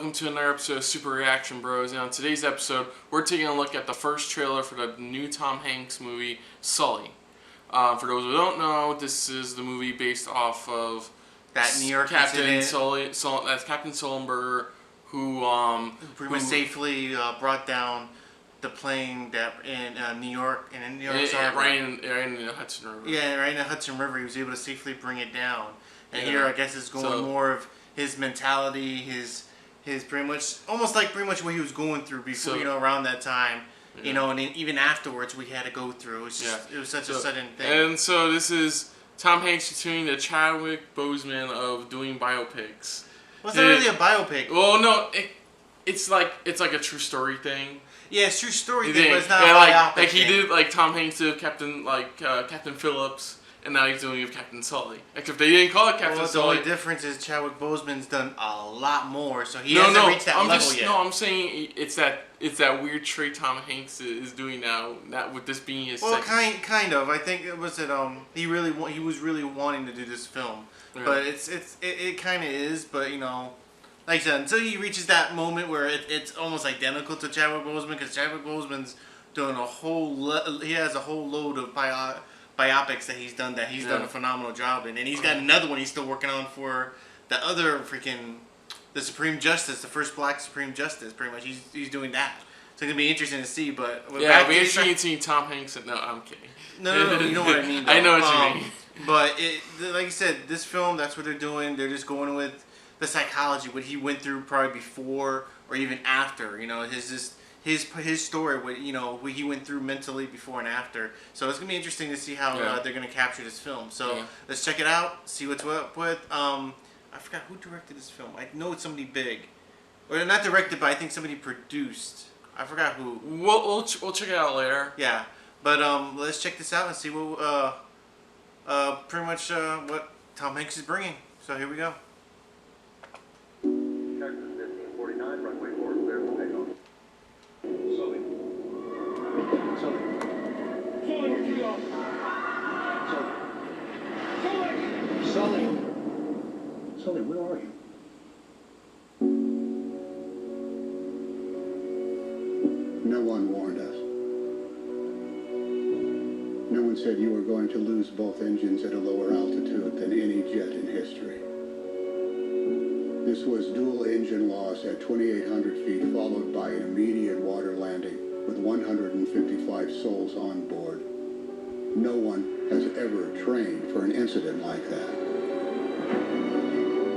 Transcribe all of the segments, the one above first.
welcome to another episode of Super Reaction Bros. And on today's episode, we're taking a look at the first trailer for the new Tom Hanks movie, Sully. For those who don't know, this is the movie based off of that New York Captain Sully. That's Captain Sullenberger, who pretty much safely brought down the plane that in New York Harbor. Right in the Hudson River. Yeah, right in the Hudson River, he was able to safely bring it down. And here, I guess, it's going more of his mentality, his pretty much what he was going through before, around that time. Yeah. And even afterwards, we had to go through. It was such a sudden thing. And so this is Tom Hanks continuing the Chadwick Boseman of doing biopics. Well, it's not really a biopic. Well, no, it's like a true story thing. Yeah, it's a true story thing, but it's not a biopic. Like he did, like Tom Hanks did Captain Phillips. And now he's doing it with Captain Sully. Except they didn't call it Captain Sully. The only difference is Chadwick Boseman's done a lot more, so he hasn't reached that level yet. No, I'm saying it's that weird trait Tom Hanks is doing now. Not with this being his. Well, kind of. I think it was that he was really wanting to do this film, but it kind of is. But like I said, until he reaches that moment where it's almost identical to Chadwick Boseman, because Chadwick Boseman's doing he has a whole load of biopics that he's done done a phenomenal job in, and he's got another one he's still working on for the other the Supreme Justice, the first Black Supreme Justice. Pretty much, he's doing that. So it's gonna be interesting to see. But it'll be interesting to see Tom Hanks. No, I'm kidding. No, you know what I mean. Though. I know what you mean. But like you said, this film, that's what they're doing. They're just going with the psychology, what he went through probably before or even after. His story, what he went through mentally before and after. So it's gonna be interesting to see how they're gonna capture this film. So let's check it out, see what's up with. I forgot who directed this film. I know it's somebody big, or not directed, but I think somebody produced. I forgot who. We'll check it out later. Yeah, but let's check this out and see what pretty much what Tom Hanks is bringing. So here we go. Sully, where are you? No one warned us. No one said you were going to lose both engines at a lower altitude than any jet in history. This was dual engine loss at 2,800 feet, followed by an immediate water landing with 155 souls on board. No one has ever trained for an incident like that.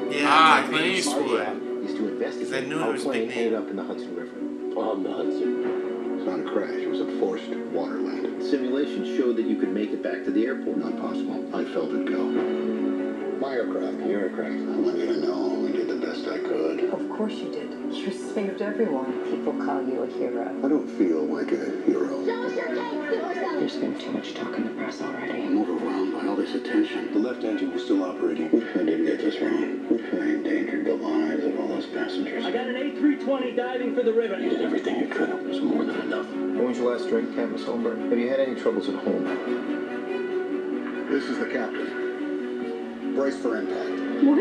Yeah, Clint Eastwood. Is to investigate how the plane ended up in the Hudson River. On the Hudson. It's not a crash, it was a forced water landing. Simulations showed that you could make it back to the airport. Not possible. I felt it go. My aircraft. Your aircraft. I want you to know I did the best I could. Of course you did. You saved everyone. People call you a hero. I don't feel like a hero. There's been too much talk in the press already. I'm overwhelmed by all this attention. The left engine was still operating. I didn't get this wrong. I endangered the lives of all those passengers. I got an A320 diving for the river. You did everything you could. It was more than enough. When was your last drink, Captain Sullenberger? Have you had any troubles at home? This is the captain. Brace for impact. What?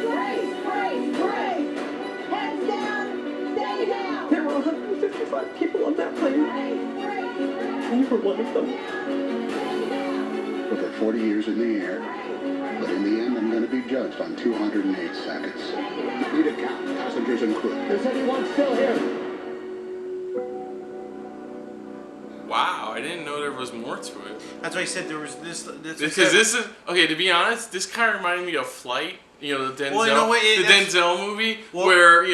Brace! Heads down! Stay down! There were 155 people on that plane. You were one of them. Over 40 years in the air. But in the end, I'm going to be judged on 208 seconds. Need a count, passengers and crew. Is anyone still here? Wow, I didn't know there was more to it. That's why I said there was this. Because this is okay. To be honest, this kind of reminded me of Flight. The Denzel, Denzel movie, where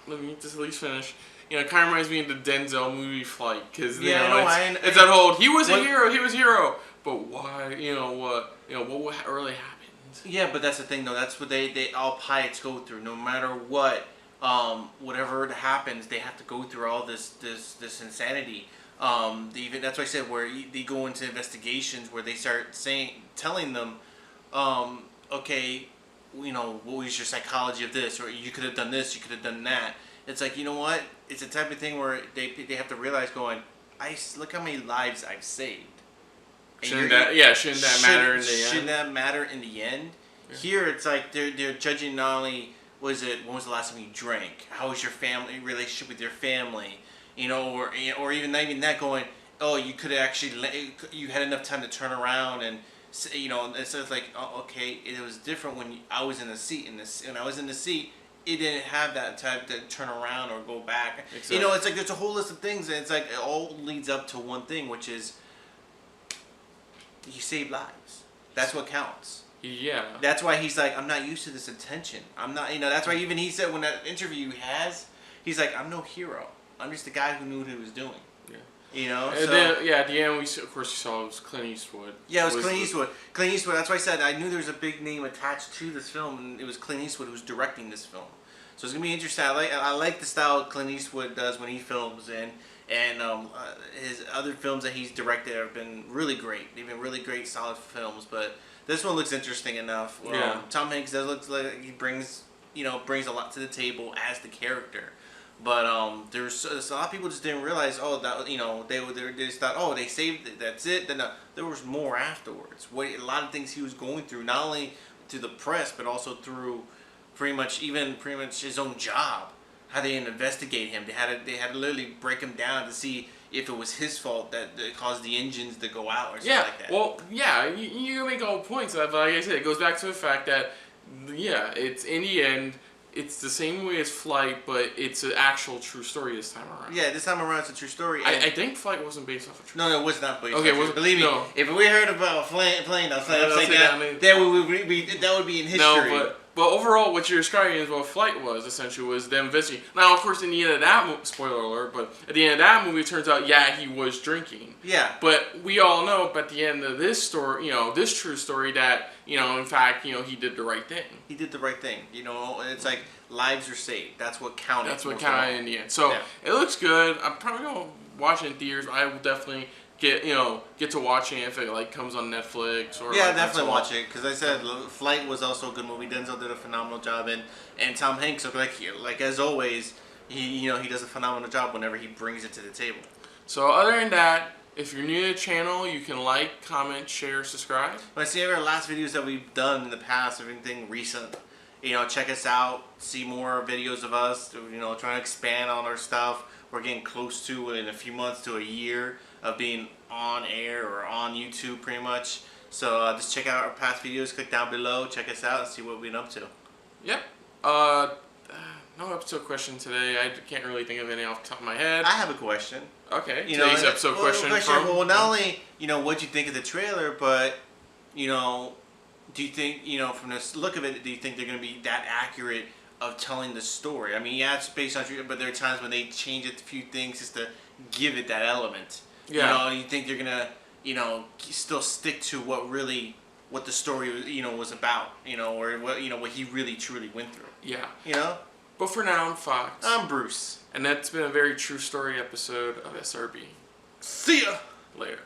let me just at least finish. It kind of reminds me of the Denzel movie Flight, because it's that whole he was a hero, but why? What really happened? Yeah, but that's the thing, though. That's what they all pilots go through. No matter what, whatever happens, they have to go through all this insanity. That's why I said where they go into investigations where they start telling them, okay, what was your psychology of this, or you could have done this, you could have done that. It's like, you know what? It's a type of thing where they have to realize, look how many lives I've saved. Shouldn't that matter in the end? Shouldn't that matter in the end? Yeah. Here, it's like they're judging not only when was the last time you drank? How was your family relationship with your family? You know, or even not even that going. Oh, you could actually you had enough time to turn around and. You know, it's like, oh, okay, it was different when I was in the seat. When I was in the seat, it didn't have that type to turn around or go back. Exactly. You know, it's like there's a whole list of things, and it's like it all leads up to one thing, which is you save lives. That's what counts. Yeah. That's why he's like, I'm not used to this attention. I'm not, you know, that's why even he said when that interview he has, he's like, I'm no hero. I'm just the guy who knew what he was doing. Yeah. You know? And then, yeah, at the end, of course, you saw it was Clint Eastwood. Yeah, it was Clint Eastwood. Clint Eastwood, that's why I said I knew there was a big name attached to this film, and it was Clint Eastwood who was directing this film. So it's going to be interesting. I like the style Clint Eastwood does when he films, and his other films that he's directed have been really great. They've been really great, solid films, but this one looks interesting enough. Yeah. Tom Hanks does look like he brings a lot to the table as the character. But there's a lot of people just didn't realize, oh, that, you know, they just thought, oh, they saved it, that's it. Then there was more afterwards. A lot of things he was going through, not only through the press, but also through pretty much his own job. How they investigate him. They had to literally break him down to see if it was his fault that caused the engines to go out or something like that. Well, yeah, you make all points of that, but like I said, it goes back to the fact that, yeah, it's in the end. It's the same way as Flight, but it's an actual true story this time around. Yeah, this time around it's a true story. I think Flight wasn't based off a true story. No, it was not based off a true story. Believe me, if we heard about plane upside down, that would be in history. No, but overall, what you're describing is what Flight was, essentially, was them visiting. Now, of course, in the end of that movie, spoiler alert, but at the end of that movie, it turns out, yeah, he was drinking. Yeah. But we all know, at the end of this story, you know, this true story, that, you know, in fact, you know, he did the right thing. He did the right thing. You know, it's like lives are saved. That's what counted. That's what counted in the end. So, it looks good. I'm probably going to watch it in theaters. I will definitely get to watching it if it comes on Netflix or definitely watch it, because I said Flight was also a good movie. Denzel did a phenomenal job, and Tom Hanks, like as always, he does a phenomenal job whenever he brings it to the table. So other than that, if you're new to the channel, you can like, comment, share, subscribe. When I see our last videos that we've done in the past, everything recent, check us out, see more videos of us, trying to expand on our stuff. We're getting close to, in a few months, to a year of being on air or on YouTube pretty much. So just check out our past videos, click down below, check us out and see what we've been up to. Yep. No episode question today. I can't really think of any off the top of my head. I have a question. Okay. Today's episode question from... Well, not only, what you think of the trailer, but, do you think, from the look of it, do you think they're going to be that accurate of telling the story? I mean, yeah, it's based on true, but there are times when they change a few things just to give it that element. Yeah. You think they're gonna, still stick to what the story, was about, or what he really truly went through. Yeah. But for now, I'm Fox. I'm Bruce. And that's been a very true story episode of SRB. See ya! Later.